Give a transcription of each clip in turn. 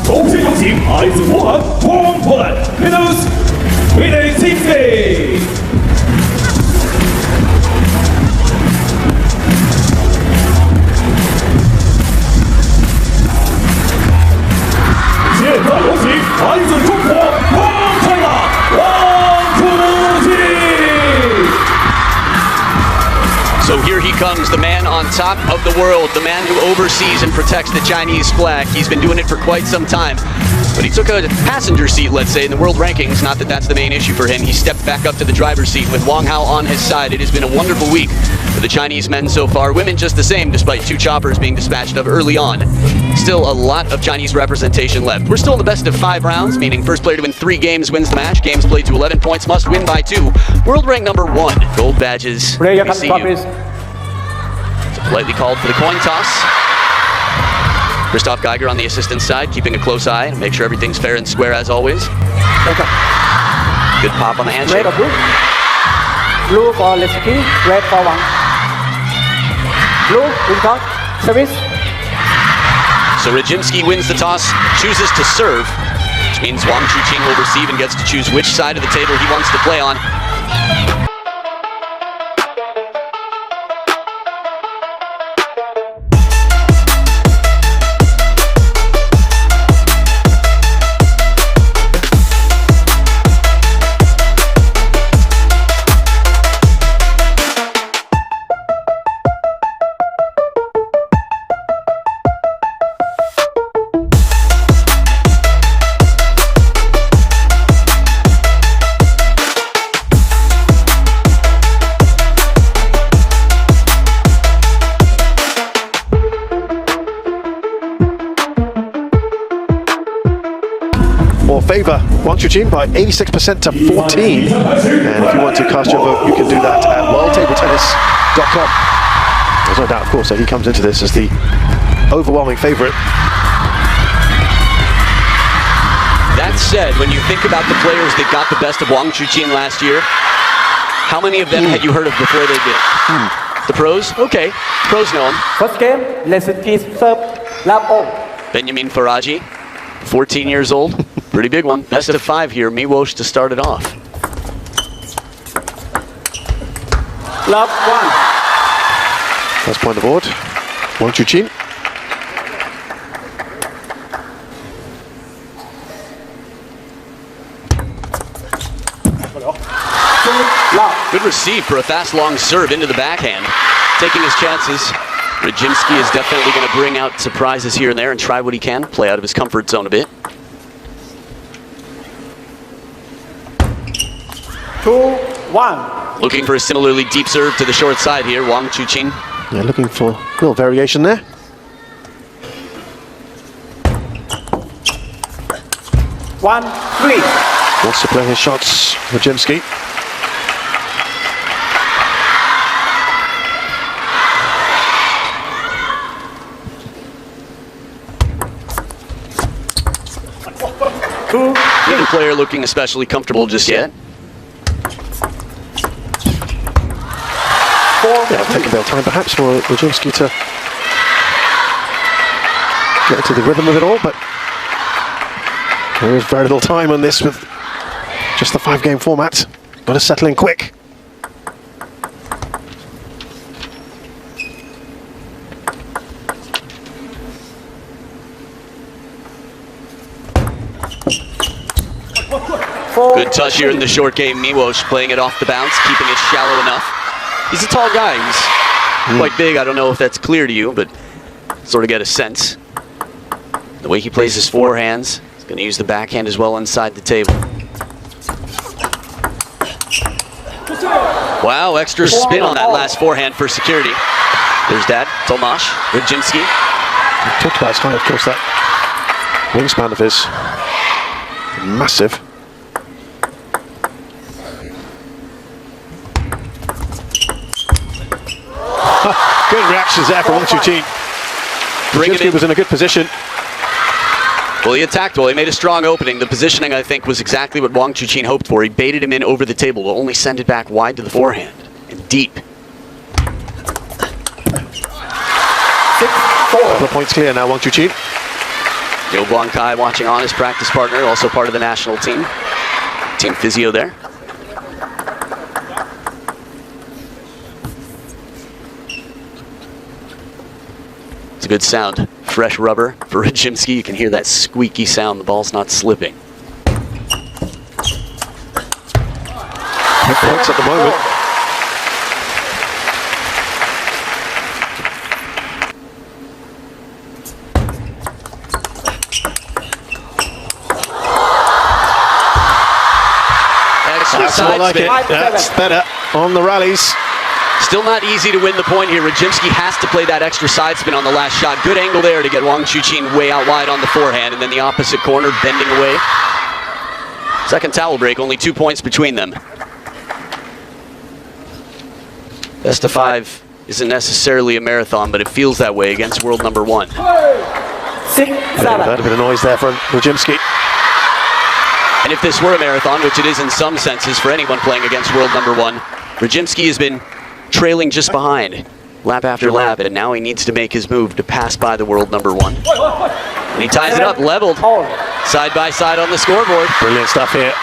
동시 중심 아이스 포함 홈포란 페너스 REDZIMSKI. 제타 동시 아이스 투포 홈차이나 왕추진. So here he comes, the man on top of the world, the man who oversees and protects the Chinese flag. He's been doing it for quite some time. But he took a passenger seat, let's say, in the world rankings. Not that that's the main issue for him. He stepped back up to the driver's seat with Wang Hao on his side. It has been a wonderful week for the Chinese men so far. Women just the same, despite 2 choppers being dispatched of early on. Still a lot of Chinese representation left. We're still in the best of 5 rounds, meaning first player to win 3 games wins the match. Games played to 11 points must win by 2. World rank number 1. Gold badges. We see you. It's politely called for the coin toss. Christoph Geiger on the assistant side, keeping a close eye, make sure everything's fair and square as always. Good pop on the handshake. Red or blue? Blue for REDZIMSKI, red for Wang. Blue, win toss, service. So REDZIMSKI wins the toss, chooses to serve, which means Wang Chuqin will receive and gets to choose which side of the table he wants to play on. Favour Wang Chuqin by 86% to 14. And if you want to cast your vote, you can do that at worldtabletennis.com. There's no doubt, of course, that he comes into this as the overwhelming favourite. That said, when you think about the players that got the best of Wang Chuqin last year, how many of them had you heard of before they did? The pros? Okay, pros know them. First game, REDZIMSKI serve, lap all. Benjamin Faraji, 14 years old. Pretty big one. Best of 5 here. MOLOSZ to start it off. Lap 1. First point on the board. Wang Chuqin. Good receive for a fast long serve into the backhand. Taking his chances. REDZIMSKI is definitely going to bring out surprises here and there and try what he can. Play out of his comfort zone a bit. 2-1. Looking for a similarly deep serve to the short side here, Wang Chuqin. Yeah, looking for a little variation there. One, 3. Wants to play his shots, REDZIMSKI. Neither player looking especially comfortable just yet. Yeah, taking a bit of time perhaps for REDZIMSKI to get into the rhythm of it all, but there is very little time on this with just the 5-game format. Got to settle in quick. Good touch here in the short game. MOLOSZ playing it off the bounce, keeping it shallow enough. He's a tall guy. He's quite big. I don't know if that's clear to you, but sort of get a sense. The way he plays his forehands, he's going to use the backhand as well inside the table. Wow, extra spin on that last forehand for security. There's Dad, Tomasz, REDZIMSKI. We talked about his height, of course, that wingspan of his. Massive. Good reactions there from Wang Chuqin. REDZIMSKI was in a good position. Well, he attacked well. He made a strong opening. The positioning, I think, was exactly what Wang Chuqin hoped for. He baited him in over the table, will only send it back wide to the forehand and deep. 6-4. Couple of points clear now, Wang Chuqin. Joe Blancai watching on, his practice partner, also part of the national team. Team physio there. It's a good sound. Fresh rubber for REDZIMSKI. You can hear that squeaky sound. The ball's not slipping. Points at the moment. That's more like it. That's better on the rallies. Still not easy to win the point here. REDZIMSKI has to play that extra side spin on the last shot. Good angle there to get WANG CHUQIN way out wide on the forehand, and then the opposite corner bending away. Second towel break, only 2 points between them. Best of 5 isn't necessarily a marathon, but it feels that way against world number 1. 6, 7. Heard a bit of noise there from REDZIMSKI. And if this were a marathon, which it is in some senses for anyone playing against world number 1, REDZIMSKI has been trailing just behind lap after lap, and now he needs to make his move to pass by the world number 1. And he ties it up, leveled, side by side on the scoreboard. Brilliant stuff here.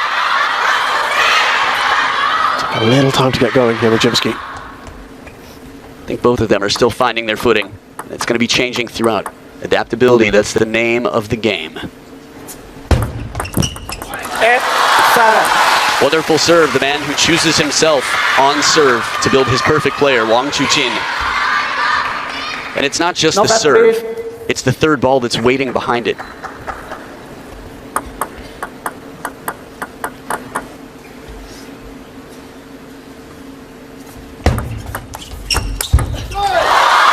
Took a little time to get going here, REDZIMSKI. I think both of them are still finding their footing. It's going to be changing throughout. Adaptability, that's the name of the game. 8, 7. Wonderful serve, the man who chooses himself on serve to build his perfect player, WANG CHUQIN. And it's not just the serve, it's the third ball that's waiting behind it.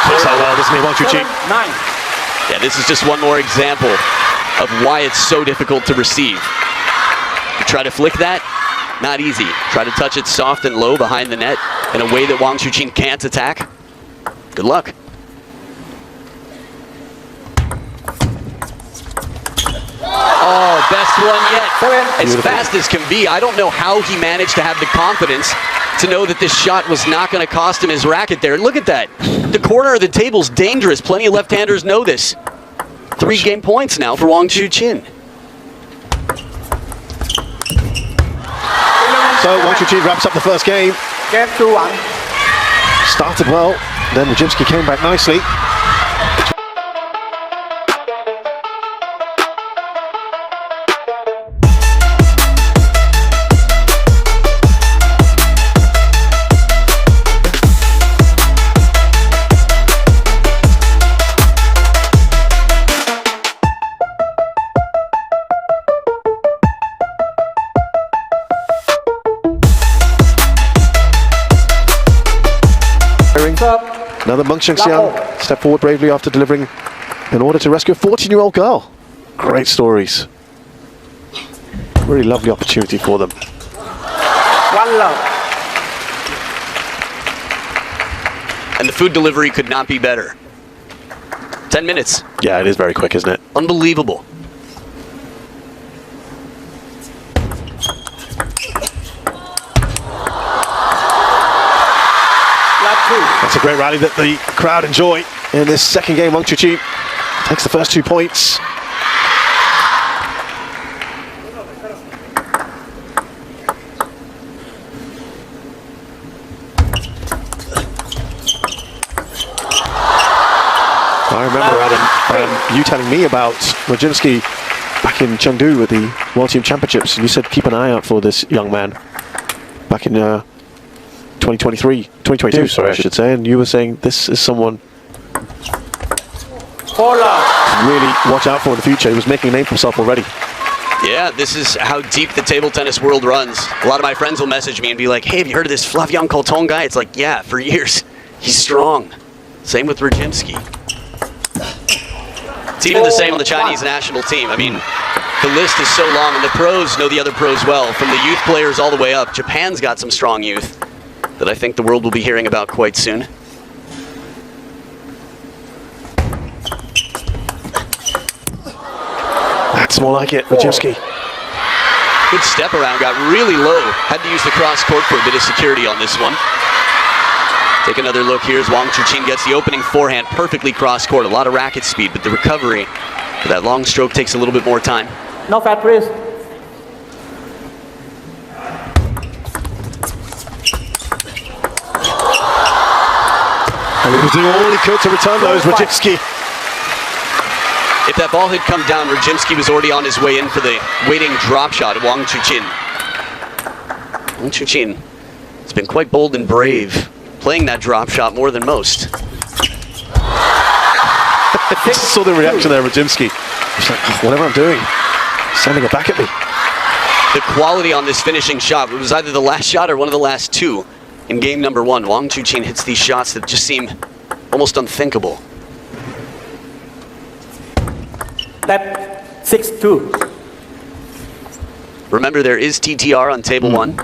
Plays that well, doesn't he, WANG CHUQIN? 9. Yeah, this is just one more example of why it's so difficult to receive. You try to flick that, not easy. Try to touch it soft and low behind the net in a way that WANG CHUQIN can't attack. Good luck. Oh, best one yet. As fast as can be. I don't know how he managed to have the confidence to know that this shot was not going to cost him his racket there. Look at that. The corner of the table's dangerous. Plenty of left-handers know this. 3 game points now for WANG CHUQIN. So WANG CHUQIN wraps up the first game. Game 2-1. Started well, then REDZIMSKI came back nicely. Another WANG CHUQIN step forward bravely after delivering in order to rescue a 14-year-old girl. Great stories. Really lovely opportunity for them. 1 love. And the food delivery could not be better. 10 minutes. Yeah, it is very quick, isn't it? Unbelievable. That's a great rally that the crowd enjoy in this second game. WANG CHUQIN takes the first 2 points. I remember, Adam, you telling me about REDZIMSKI back in Chengdu at the World Team Championships, and you said keep an eye out for this young man back in 2022, sorry, I should say, and you were saying this is someone really watch out for in the future. He was making a name for himself already. Yeah, this is how deep the table tennis world runs. A lot of my friends will message me and be like, hey, have you heard of this Flavien Colton guy? It's like, yeah, for years. He's strong. Same with REDZIMSKI. It's even the same on the Chinese national team. I mean, the list is so long, and the pros know the other pros well, from the youth players all the way up. Japan's got some strong youth that I think the world will be hearing about quite soon. That's more like it, REDZIMSKI. Good step around, got really low. Had to use the cross court for a bit of security on this one. Take another look here as WANG CHUQIN gets the opening forehand perfectly cross court. A lot of racket speed, but the recovery But that long stroke takes a little bit more time. No fat, please. And he was doing all he could to return those, REDZIMSKI. If that ball had come down, REDZIMSKI was already on his way in for the waiting drop shot of WANG CHUQIN. WANG CHUQIN has been quite bold and brave, playing that drop shot more than most. I saw the reaction there, REDZIMSKI. He's like, oh, whatever I'm doing, sending it back at me. The quality on this finishing shot, it was either the last shot or one of the last two in game number one. WANG CHUQIN hits these shots that just seem almost unthinkable. Left 6-2. Remember, there is TTR on table one.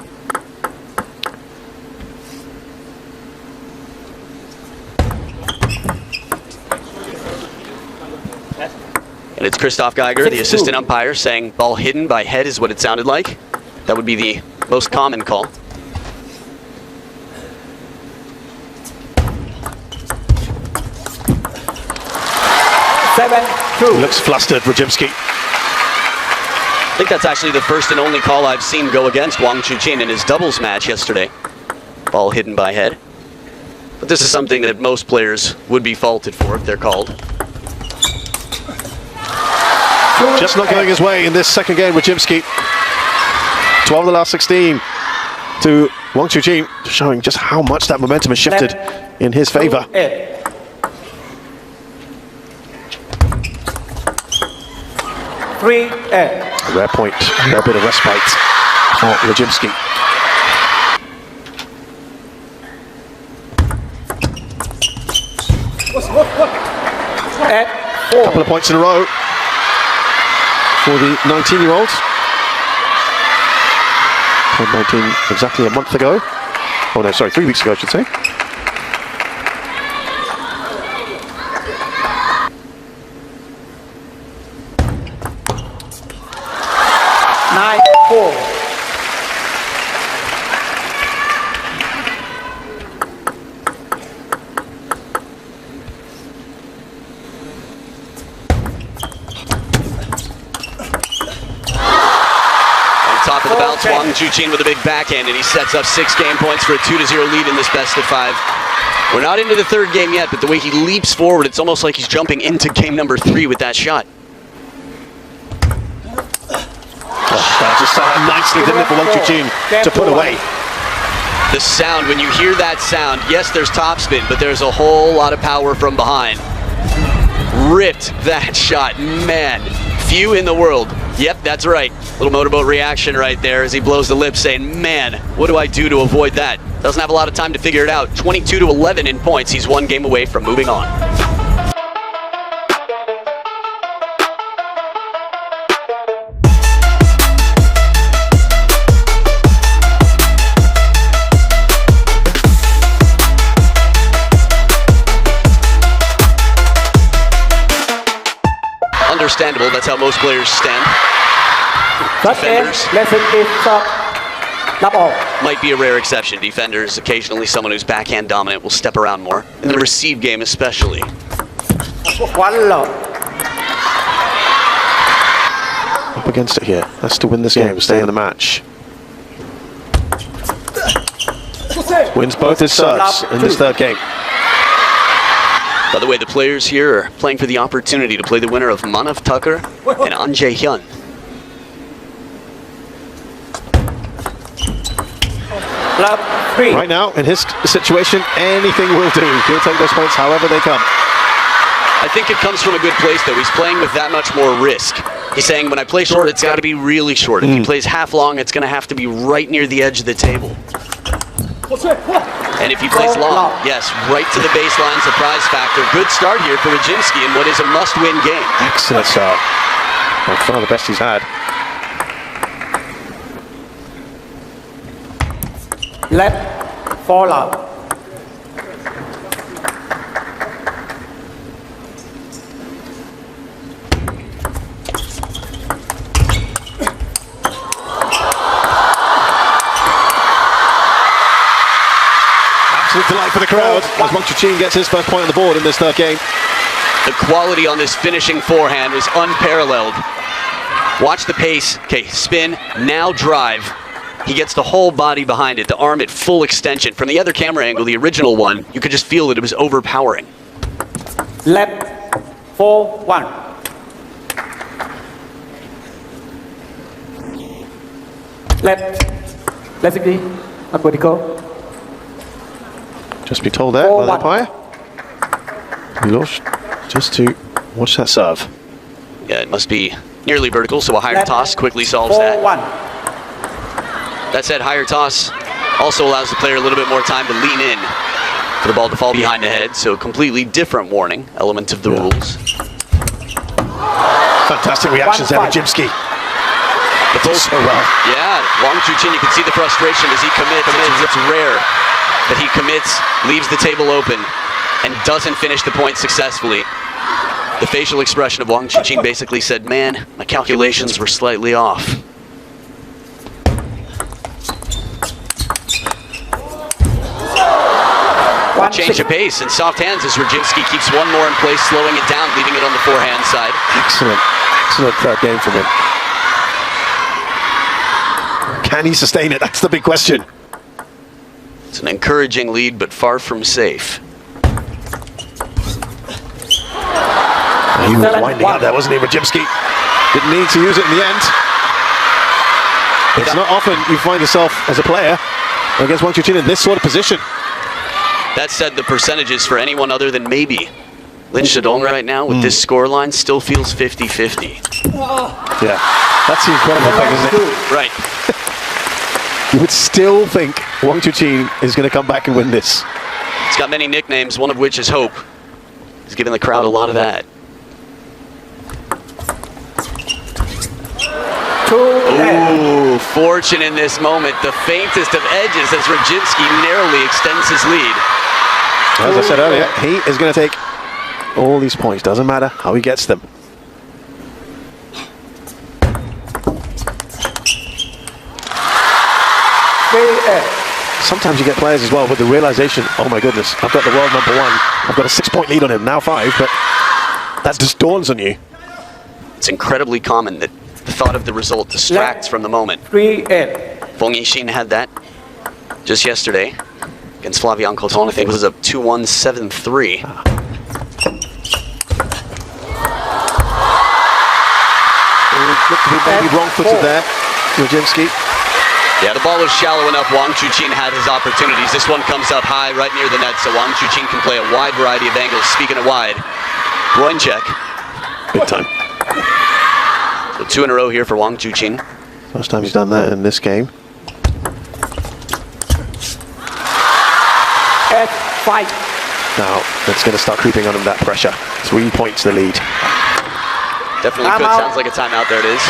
And it's Christoph Geiger, the assistant umpire, saying ball hidden by head is what it sounded like. That would be the most common call. He looks flustered, REDZIMSKI. I think that's actually the first and only call I've seen go against WANG CHUQIN in his doubles match yesterday. Ball hidden by head. But this is something that most players would be faulted for if they're called. Just not going his way in this second game, REDZIMSKI. 12 of the last 16 to WANG CHUQIN, showing just how much that momentum has shifted in his favor. 3-8. A rare point, a rare bit of respite for REDZIMSKI. A couple of points in a row for the 19-year-old. Turned 19 exactly a month ago. Oh no, sorry, 3 weeks ago I should say. Top of the bounce, WANG CHUQIN with a big backhand, and he sets up 6 game points for a 2-0 lead in this best of 5. We're not into the third game yet, but the way he leaps forward, it's almost like he's jumping into game number 3 with that shot. That just started nicely, didn't it, for WANG CHUQIN to put away. The sound, when you hear that sound, yes, there's topspin, but there's a whole lot of power from behind. Ripped that shot, man. Few in the world. Yep, that's right. Little motorboat reaction right there as he blows the lips saying, man, what do I do to avoid that? Doesn't have a lot of time to figure it out. 22-11 in points. He's 1 game away from moving on. Understandable, that's how most players stand. Defenders might be a rare exception. Defenders, occasionally someone who's backhand dominant, will step around more. In the receive game especially. Up against it here. Has to win this game, stay in the match. Wins both his serves in this third game. By the way, the players here are playing for the opportunity to play the winner of Manav Tucker and An Jae-hyun. Right now, in his situation, anything will do. He'll take those points however they come. I think it comes from a good place, though. He's playing with that much more risk. He's saying, when I play short, it's got to be really short. If he plays half long, it's going to have to be right near the edge of the table. And if he plays long, yes, right to the baseline, surprise factor. Good start here for REDZIMSKI in what is a must-win game. Excellent start. By far the best he's had. Left 4 love. Absolute delight for the crowd as WANG CHUQIN gets his first point on the board in this third game. The quality on this finishing forehand was unparalleled. Watch the pace. Okay, spin, now drive. He gets the whole body behind it, the arm at full extension. From the other camera angle, the original one, you could just feel that it was overpowering. Left 4-1. Left 60, not vertical. Just be told there by the umpire. MOLOSZ just to watch that serve. Yeah, it must be nearly vertical, so a higher toss quickly solves that. 4-1. That said, higher toss also allows the player a little bit more time to lean in for the ball to fall behind the head, so a completely different warning element of the rules. Fantastic reactions there, REDZIMSKI. But both, so well. Yeah, Wang Chuqin, you can see the frustration as he commits. It's rare that he commits, leaves the table open, and doesn't finish the point successfully. The facial expression of Wang Chuqin basically said, man, my calculations were slightly off. A change of pace and soft hands as REDZIMSKI keeps one more in place, slowing it down, leaving it on the forehand side. Excellent, excellent third game from him. Can he sustain it? That's the big question. It's an encouraging lead, but far from safe. He was winding up there, wasn't he, REDZIMSKI? Didn't need to use it in the end. It's not often you find yourself as a player against Wang Chuqin in this sort of position. That said, the percentages for anyone other than maybe Lin Shidong right now with this scoreline still feels 50-50. Yeah, that's the incredible thing, isn't it? Right. You would still think Wang Chuqin is going to come back and win this. He's got many nicknames, one of which is Hope. He's giving the crowd a lot of that. Ooh, fortune in this moment. The faintest of edges as REDZIMSKI narrowly extends his lead. As I said earlier, he is going to take all these points. Doesn't matter how he gets them. Sometimes you get players as well with the realization, oh my goodness, I've got the world #1. I've got a 6-point lead on him, now 5, but that just dawns on you. It's incredibly common that the thought of the result distracts from the moment. 3-8. Wang Yixin had that just yesterday against Flavian Coton. I think it was a 2-1, 7-3. Looked to be maybe wrong-footed there, REDZIMSKI. Yeah, the ball was shallow enough. Wang Chuqin had his opportunities. This one comes up high, right near the net, so Wang Chuqin can play a wide variety of angles. Speaking of wide, groin check. Big time. So 2 in a row here for Wang Chuqin. First time he's done that in this game. F5. Now, that's going to start creeping on him, that pressure. 3 points the lead. Definitely good. Sounds like a timeout. There it is.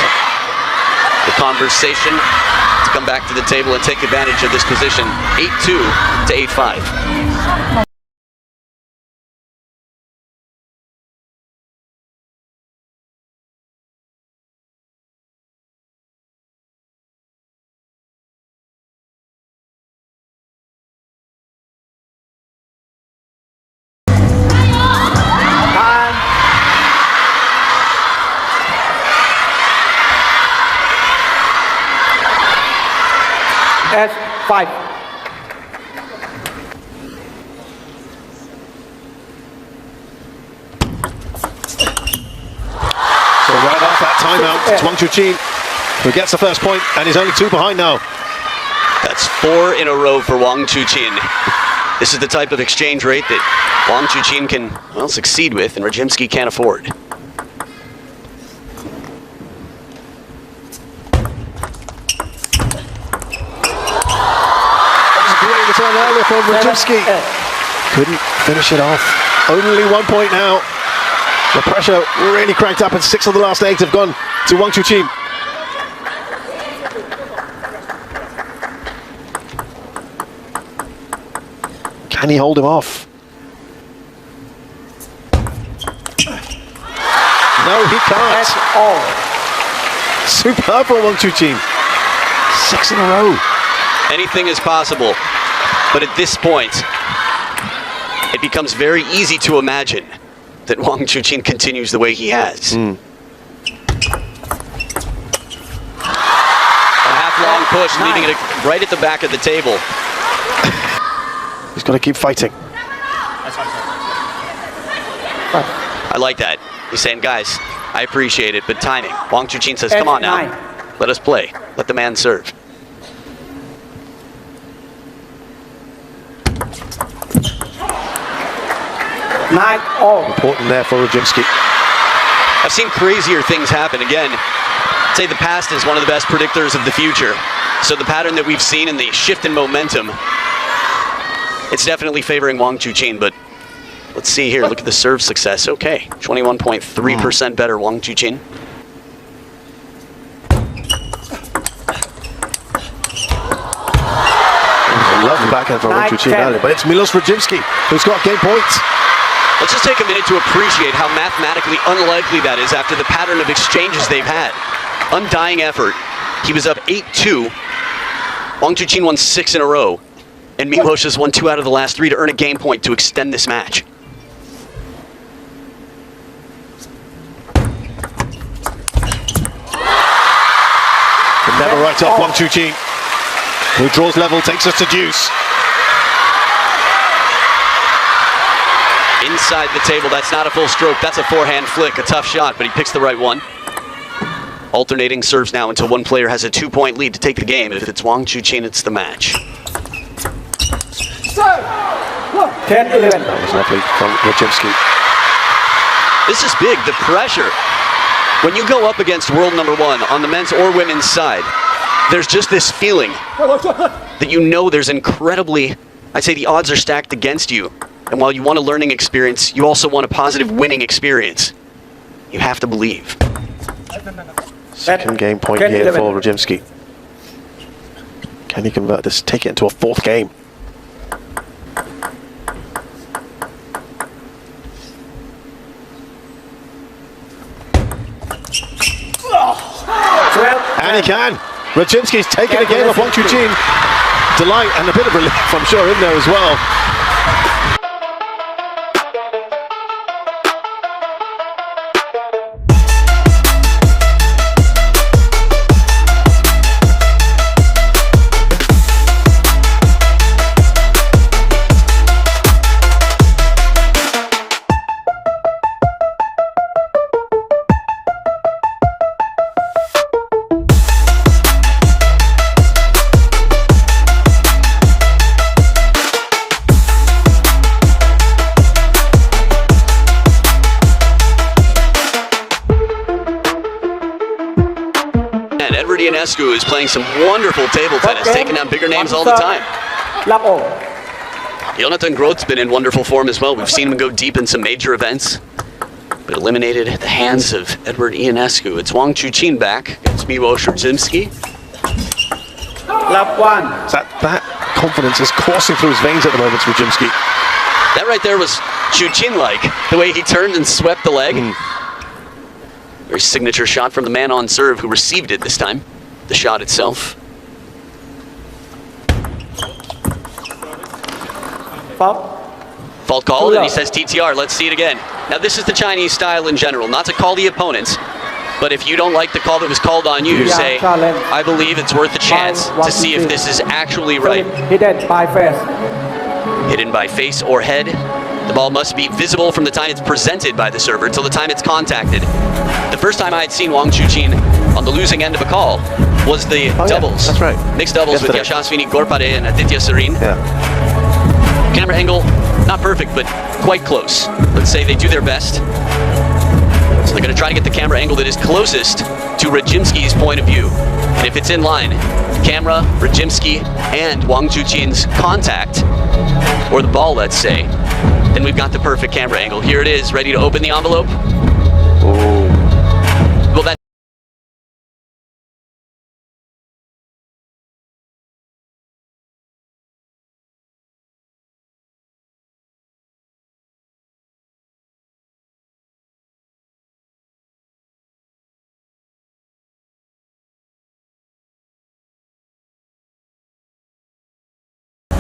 The conversation to come back to the table and take advantage of this position. 8-2 to 8-5. S5. So right off that timeout, it's Wang Chuqin who gets the first point and is only 2 behind now. That's 4 in a row for Wang Chuqin. This is the type of exchange rate that Wang Chuqin can, well, succeed with, and REDZIMSKI can't afford. Earlier from REDZIMSKI. Couldn't finish it off. Only 1 point now. The pressure really cranked up, and 6 of the last 8 have gone to Wang Chuqin. Can he hold him off? No, he can't. That's all. Superb for Wang Chuqin. 6 in a row. Anything is possible. But at this point, it becomes very easy to imagine that Wang CHUQIN continues the way he has. A half-long push, leaving it right at the back of the table. He's got to keep fighting. I like that. He's saying, guys, I appreciate it, but timing. Wang CHUQIN says, come on now. Let us play. Let the man serve. Important there for REDZIMSKI. I've seen crazier things happen. Again, I'd say the past is one of the best predictors of the future. So the pattern that we've seen in the shift in momentum, it's definitely favoring Wang CHUQIN, but let's see here. Look at the serve success. Okay, 21.3% better, Wang CHUQIN. Love the backhand from Wang CHUQIN earlier, but it's MOLOSZ REDZIMSKI who's got game points. Let's just take a minute to appreciate how mathematically unlikely that is after the pattern of exchanges they've had. Undying effort. He was up 8-2. Wang CHUQIN won 6 in a row. And MOLOSZ has won 2 out of the last 3 to earn a game point to extend this match. Can never write off Wang CHUQIN, who draws level, takes us to deuce. Inside the table, that's not a full stroke, that's a forehand flick, a tough shot, but he picks the right one. Alternating serves now until one player has a 2-point lead to take the game. If it's Wang CHUQIN, it's the match. 10-11. That was lovely from REDZIMSKI. This is big, the pressure. When you go up against world number 1 on the men's or women's side, there's just this feeling that you know there's incredibly, I'd say the odds are stacked against you. And while you want a learning experience, you also want a positive winning experience. You have to believe. Second game point here for REDZIMSKI. Can he convert this, take it into a 4th game? And he can. REDZIMSKI's taken a game off Wang CHUQIN. Delight and a bit of relief, I'm sure, in there as well. Is playing some wonderful table tennis, taking down bigger names all the time. Jonathan Groth's been in wonderful form as well. We've seen him go deep in some major events, but eliminated at the hands of Edward Ionescu. It's Wang CHUQIN back against MOLOSZ REDZIMSKI. That confidence is coursing through his veins at the moment, REDZIMSKI. That right there was CHUQIN-like, the way he turned and swept the leg. Very signature shot from the man on serve who received it this time. The shot itself. Fault called, and he says TTR. Let's see it again. Now this is the Chinese style in general, not to call the opponents, but if you don't like the call that was called on you, say, I believe it's worth a chance to see if this is actually right. Hidden by face. Hidden by face or head. The ball must be visible from the time it's presented by the server until the time it's contacted. The first time I had seen Wang CHUQIN on the losing end of a call was the doubles. Yeah, that's right. Mixed doubles with Yashasvini Ghorpade and Aditya Sarin. Yeah. Camera angle, not perfect, but quite close. Let's say they do their best. So they're going to try to get the camera angle that is closest to REDZIMSKI's point of view. And if it's in line, camera, REDZIMSKI, and Wang CHUQIN's contact, or the ball, let's say, then we've got the perfect camera angle. Here it is, ready to open the envelope. Well, that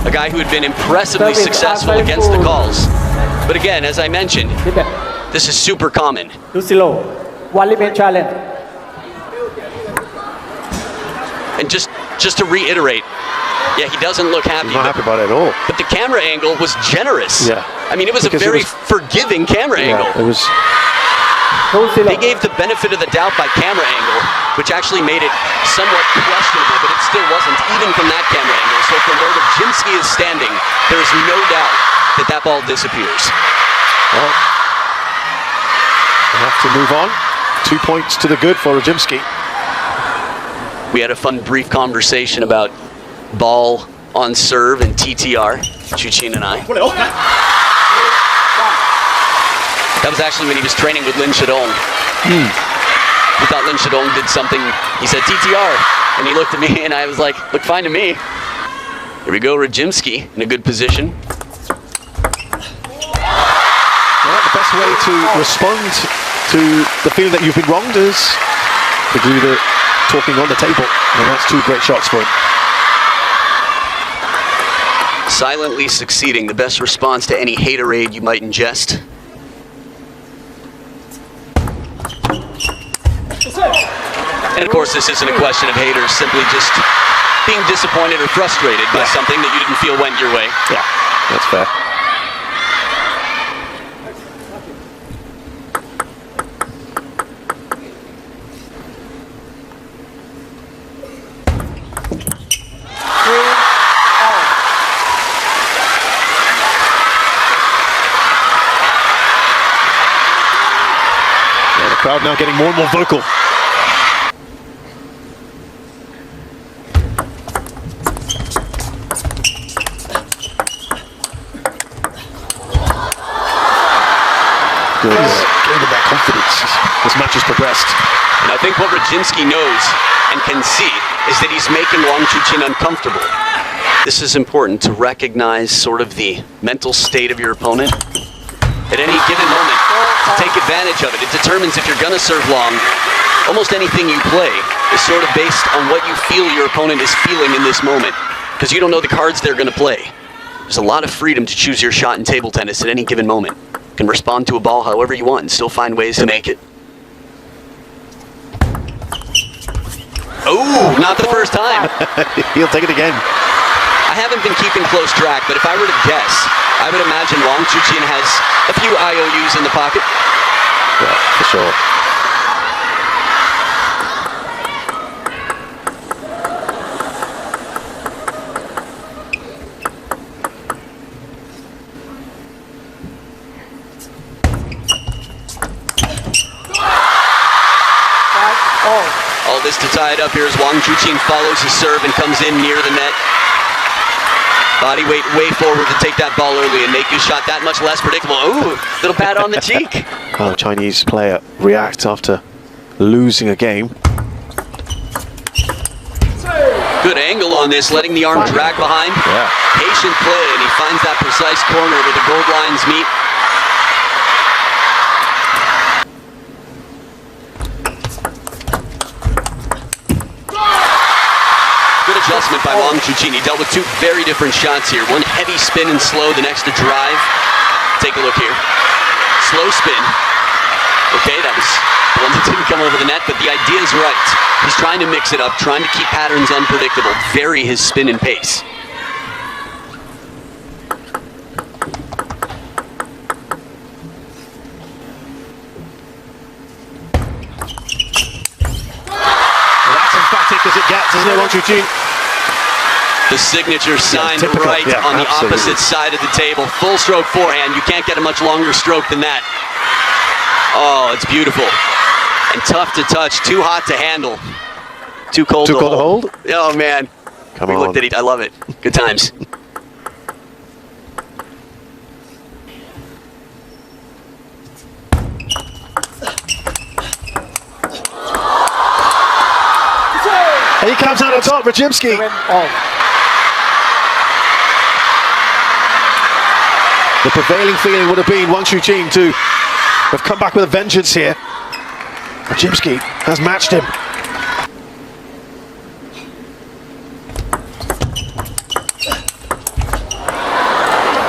a guy who had been impressively successful against the calls. But again, as I mentioned, This is super common. 2-0. One limit challenge. And just to reiterate, yeah, he doesn't look happy. He's not happy about it at all. But the camera angle was generous. Yeah. I mean, it was Because a very forgiving camera angle. It was. 2-0. They gave the benefit of the doubt by camera angle, which actually made it somewhat questionable, but it still wasn't, even from that camera angle. So from where REDZIMSKI is standing, there's no doubt that that ball disappears. Well, we have to move on. 2 points to the good for REDZIMSKI. We had a fun, brief conversation about ball on serve and TTR, CHUQIN and I. That was actually when he was training with Lin Shadong. He thought Lin Shadong did something. He said TTR, and he looked at me, and I was like, "Look fine to me." Here we go, REDZIMSKI in a good position. Well, the best way to respond to the feeling that you've been wronged is to do the talking on the table, and that's 2 great shots for him. Silently succeeding, the best response to any haterade you might ingest. And of course, this isn't a question of haters, simply just being disappointed or frustrated by something that you didn't feel went your way. Yeah, that's fair. Yeah, the crowd now getting more and more vocal. Gave him that confidence as match has progressed. And I think what REDZIMSKI knows and can see is that he's making WANG CHUQIN uncomfortable. This is important to recognize sort of the mental state of your opponent at any given moment. To take advantage of it. It determines if you're going to serve long. Almost anything you play is sort of based on what you feel your opponent is feeling in this moment, because you don't know the cards they're going to play. There's a lot of freedom to choose your shot in table tennis at any given moment. You can respond to a ball however you want and still find ways to make it. Oh, not the first time. He'll take it again. I haven't been keeping close track, but if I were to guess, I would imagine WANG CHUQIN has a few IOUs in the pocket. Yeah, for sure. All this to tie it up here as WANG CHUQIN follows his serve and comes in near the net. Body weight way forward to take that ball early and make his shot that much less predictable. Ooh, little pat on the cheek. How the Chinese player reacts after losing a game. Good angle on this, letting the arm drag behind. Yeah. Patient play, and he finds that precise corner where the gold lines meet. Good adjustment by WANG CHUQIN. He dealt with 2 very different shots here. One heavy spin and slow, the next a drive. Take a look here. Slow spin. Okay, that was the one that didn't come over the net, but the idea is right. He's trying to mix it up, trying to keep patterns unpredictable, vary his spin and pace. That's emphatic as it gets, isn't it, WANG CHUQIN? The signature signed typical. right Yeah, on the absolutely. opposite side of the table. Full stroke forehand. You can't get a much longer stroke than that. Oh, it's beautiful. And tough to touch, too hot to handle. Too cold to hold. Oh, man. Come we on. looked at it. I love it. Good times. And he comes out on top, REDZIMSKI. The prevailing feeling would have been WANG CHUQIN to have come back with a vengeance here. REDZIMSKI has matched him.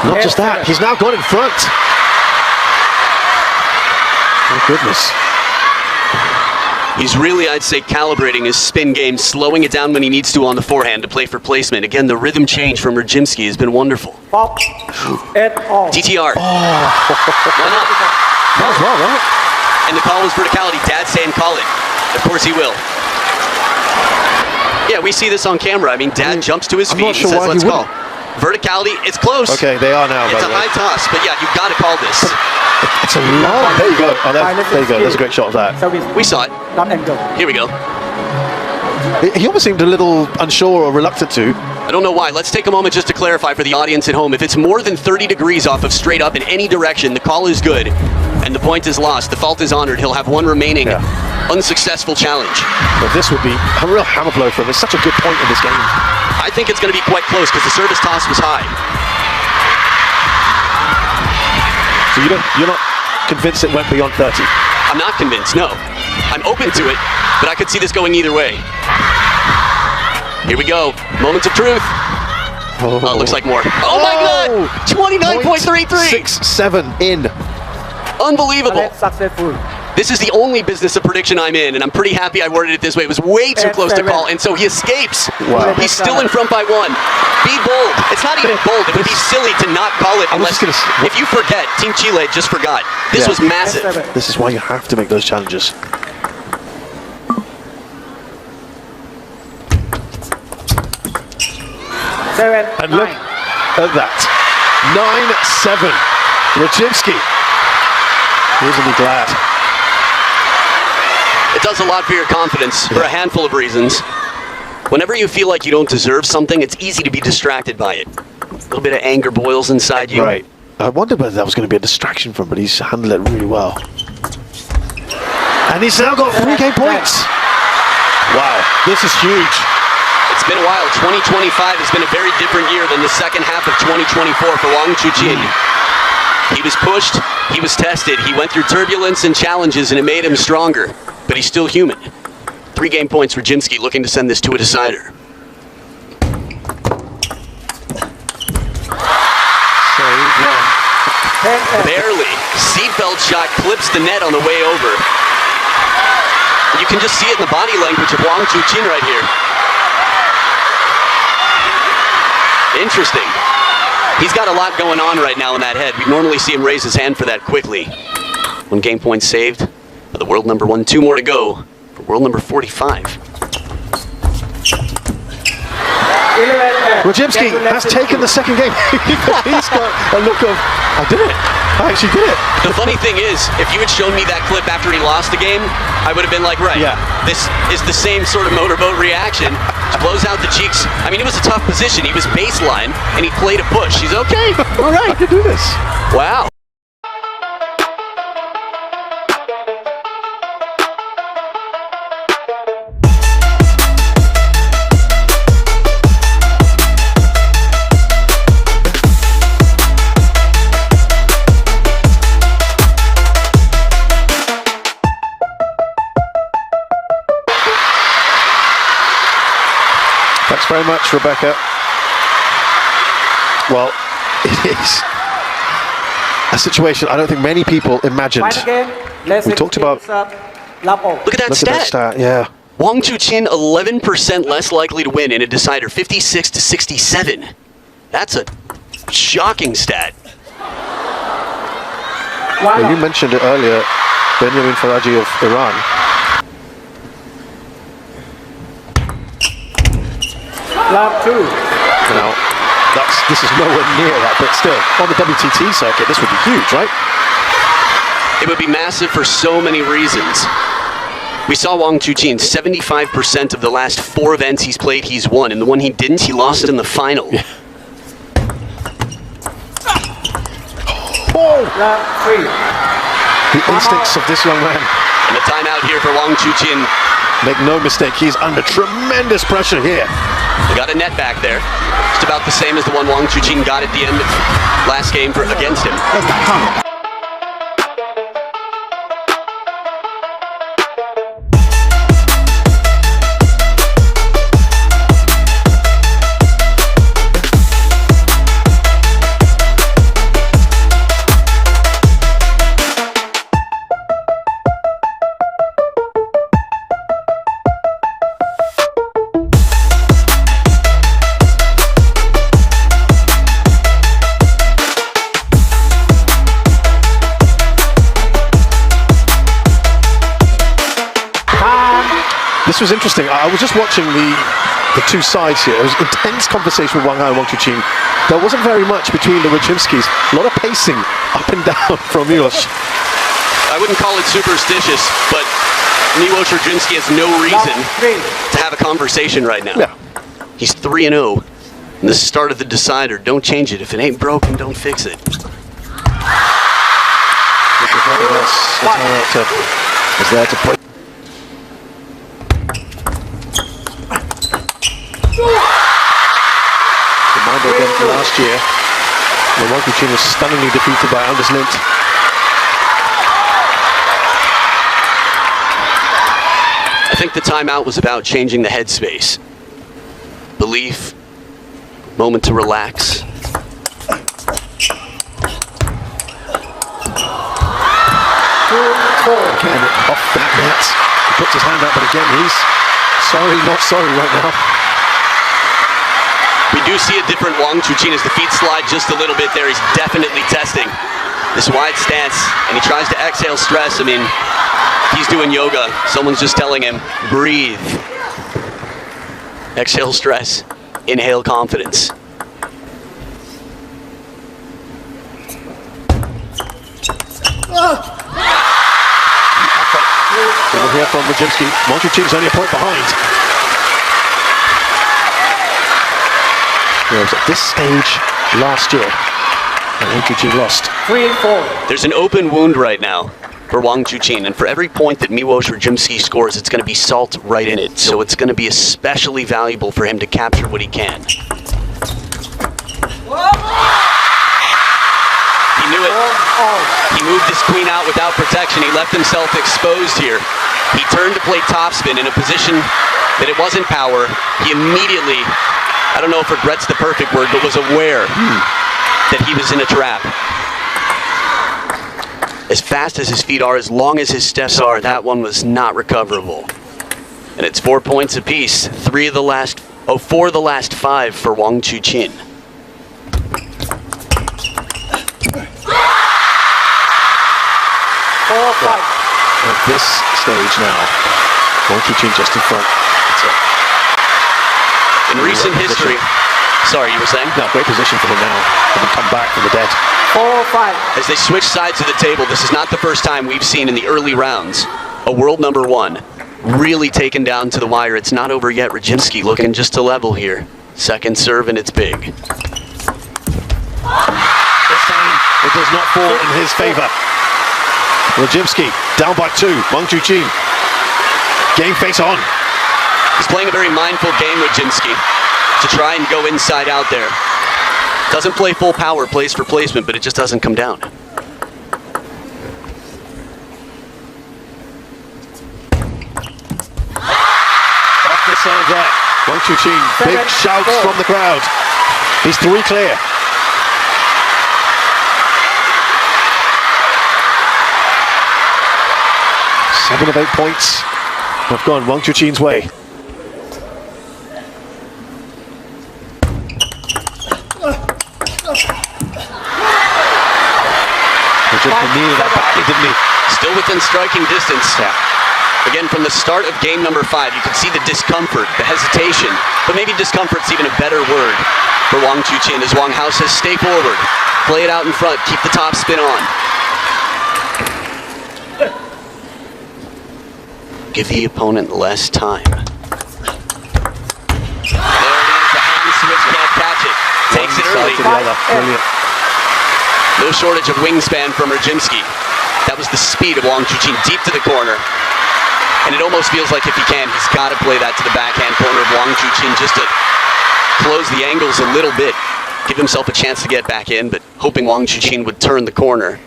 Not just that, he's now got in front. Oh, goodness. He's really, I'd say, calibrating his spin game, slowing it down when he needs to on the forehand to play for placement. Again, the rhythm change from REDZIMSKI has been wonderful. Pop. 8 all. DTR. Oh. Why not? That was well, right? And the call was verticality. Dad's saying call it. Of course he will. Yeah, we see this on camera. I mean, Dad jumps to his feet and says, let's call. Verticality, it's close. Okay, they are now. It's a high toss, but yeah, you've got to call this. It's a long. There you go. Oh, there you go. There's a great shot of that. Service. We saw it. Not angle. Here we go. He almost seemed a little unsure or reluctant to. I don't know why. Let's take a moment just to clarify for the audience at home. If it's more than 30 degrees off of straight up in any direction, the call is good, and the point is lost. The fault is honored. He'll have one remaining unsuccessful challenge. But this would be a real hammer blow for him. It's such a good point in this game. I think it's going to be quite close because the service toss was high. So you're not convinced it went beyond 30? I'm not convinced, no. I'm open to it, but I could see this going either way. Here we go. Moments of truth. Oh, it looks like more. Oh my God! 29.33! 6-7 in. Unbelievable. Successful. This is the only business of prediction I'm in, and I'm pretty happy I worded it this way. It was way too close to call, and so he escapes. Wow. He's still in front by 1. Be bold. It's not even bold. It would be silly to not call it unless, if you forget, Team Chile just forgot. This was massive. This is why you have to make those challenges. And look at that. 9-7. REDZIMSKI. Isn't he glad? It does a lot for your confidence for a handful of reasons. Whenever you feel like you don't deserve something, it's easy to be distracted by it. A little bit of anger boils inside you. Right. I wondered whether that was going to be a distraction for him, but he's handled it really well. And he's now got 3 game points. Wow, this is huge. It's been a while. 2025 has been a very different year than the second half of 2024 for WANG CHUQIN. He was pushed, he was tested, he went through turbulence and challenges, and it made him stronger. But he's still human. 3 game points for REDZIMSKI, looking to send this to a decider. Barely. Seatbelt shot clips the net on the way over. You can just see it in the body language of WANG CHUQIN right here. Interesting. He's got a lot going on right now in that head. We normally see him raise his hand for that quickly. 1 game point saved for the world number 1. 2 more to go for world number 45. REDZIMSKI has taken the second game. He's got a look of, I did it. I actually did it. The funny thing is, if you had shown me that clip after he lost the game, I would have been like, right, this is the same sort of motorboat reaction. Blows out the cheeks. I mean, it was a tough position. He was baseline, and he played a push. He's okay. All right, I can do this. Wow. Thanks very much, Rebecca. Well, it is a situation I don't think many people imagined. We talked about. Look at that stat. Yeah. WANG CHUQIN 11% less likely to win in a decider, 56 to 67. That's a shocking stat. Well, you mentioned it earlier, Benjamin Faraji of Iran. Lap 2. Now, this is nowhere near that, but still, on the WTT circuit, this would be huge, right? It would be massive for so many reasons. We saw WANG CHUQIN, 75% of the last 4 events he's played, he's won. And the one he didn't, he lost it in the final. Yeah. Oh! Lap 3. The instincts of this young man. And the timeout here for WANG CHUQIN. Make no mistake, he's under tremendous pressure here. He got a net back there. Just about the same as the one WANG CHUQIN got at the end of last game against him. this was interesting. I was just watching the two sides here. It was intense conversation with Wang Hai and Wang Chuqin. There wasn't very much between the REDZIMSKIs. A lot of pacing up and down from MOLOSZ. I wouldn't call it superstitious, but MOLOSZ REDZIMSKI has no reason to have a conversation right now. Yeah. He's 3-0. And the start of the decider. Don't change it. If it ain't broken, don't fix it. Is there to play. Reminder again from last year, when Wang Chuqin was stunningly defeated by Anders Lind. I think the timeout was about changing the headspace. Belief, moment to relax. Again, off that net. He puts his hand up, but again, he's sorry, not sorry right now. We do see a different Wang Chuqin as the feet slide just a little bit there. He's definitely testing this wide stance, and he tries to exhale stress. I mean, he's doing yoga. Someone's just telling him, breathe. Exhale stress, inhale confidence. We'll hear from REDZIMSKI. Wang Chuqin's only a point behind. It was at this stage last year, and Wang Chuqin lost. 3-4. There's an open wound right now for Wang Chuqin, and for every point that MOLOSZ REDZIMSKI scores, it's going to be salt right in it. So it's going to be especially valuable for him to capture what he can. He knew it. He moved his queen out without protection. He left himself exposed here. He turned to play topspin in a position that it wasn't power. He immediately, I don't know if regret's the perfect word, but was aware that he was in a trap. As fast as his feet are, as long as his steps are, that one was not recoverable. And it's 4 points apiece. 4 of the last 5 for Wang Chuqin. At this stage now, Wang Chuqin just in front. In recent history, sorry, you were saying? No, great position for him now. Having come back from the dead. 4-5. As they switch sides of the table, this is not the first time we've seen in the early rounds a world number 1 really taken down to the wire. It's not over yet. REDZIMSKI looking just to level here. Second serve, and it's big. This time, it does not fall in his favor. REDZIMSKI down by 2. Wang Chuqin. Game face on. He's playing a very mindful game, REDZIMSKI, to try and go inside out there. Doesn't play full power, plays for placement, but it just doesn't come down. Off the side there. Wang Chuqin. Big shouts from the crowd. He's 3 clear. Seven of 8 points have gone Wang Chuqin's way. Needed that back, didn't he? Still within striking distance. Yeah. Again, from the start of game number 5, you could see the discomfort, the hesitation, but maybe discomfort's even a better word for Wang Chuqin, as Wang Hao says, stay forward, play it out in front, keep the top spin on. Give the opponent less time. There it is, the hand switch, can't catch it. Takes it early. Brilliant. No shortage of wingspan from REDZIMSKI. That was the speed of Wang Chuqin deep to the corner. And it almost feels like if he can, he's got to play that to the backhand corner of Wang Chuqin just to close the angles a little bit. Give himself a chance to get back in, but hoping Wang Chuqin would turn the corner.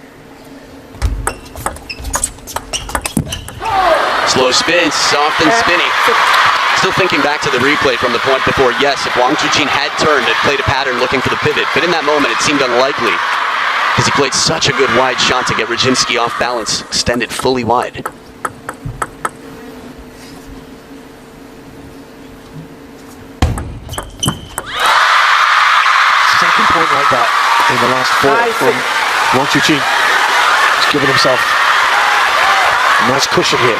Slow spin, soft and spinny. Still thinking back to the replay from the point before. Yes, if Wang Chuqin had turned and played a pattern looking for the pivot, but in that moment it seemed unlikely because he played such a good wide shot to get REDZIMSKI off balance, extended fully wide. Second point like that in the last 4 from Wang Chuqin. He's given himself a nice cushion here.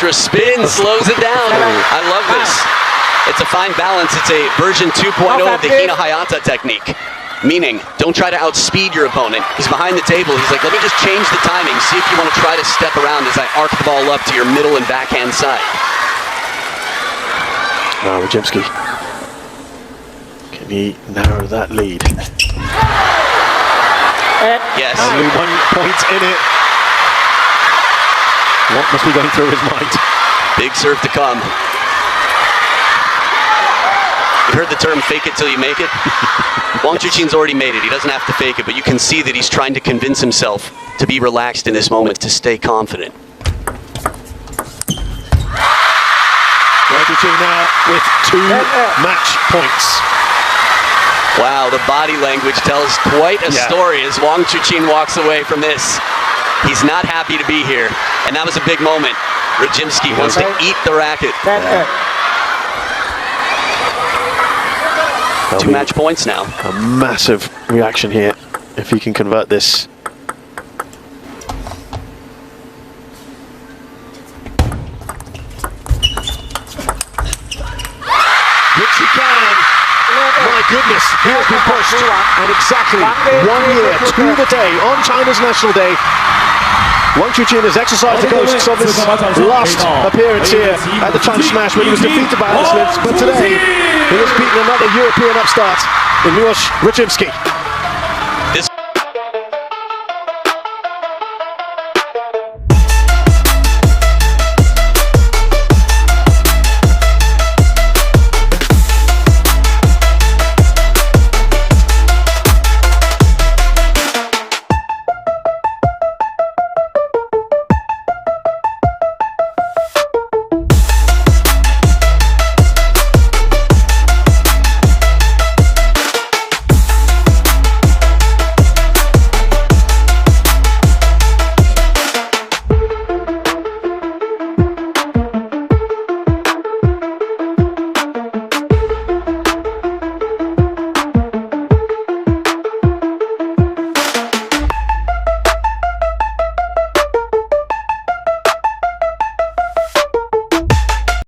extra spin slows it down. I love this. It's a fine balance. It's a version 2.0 of the Hina Hayata technique. Meaning, don't try to outspeed your opponent. He's behind the table. He's like, let me just change the timing. See if you want to try to step around as I arc the ball up to your middle and backhand side. Now REDZIMSKI. Can he narrow that lead? Yes. Only 1 point in it. What must be going through his mind? Big serve to come. You heard the term fake it till you make it? Wang Chuqin's already made it. He doesn't have to fake it, but you can see that he's trying to convince himself to be relaxed in this moment, to stay confident. Wang Chuqin now with 2 match points. Wow, the body language tells quite a story as Wang Chuqin walks away from this. He's not happy to be here, and that was a big moment. REDZIMSKI wants to eat the racket. 2 match points now. A massive reaction here if he can convert this. Which he can. My goodness, he has been pushed. And exactly 1 year to the day on China's National Day, Wang Chuqin has exercised the ghosts of his last appearance here at the China Smash when he was defeated by Alice Lins, but today he has beaten another European upstart in MOLOSZ REDZIMSKI.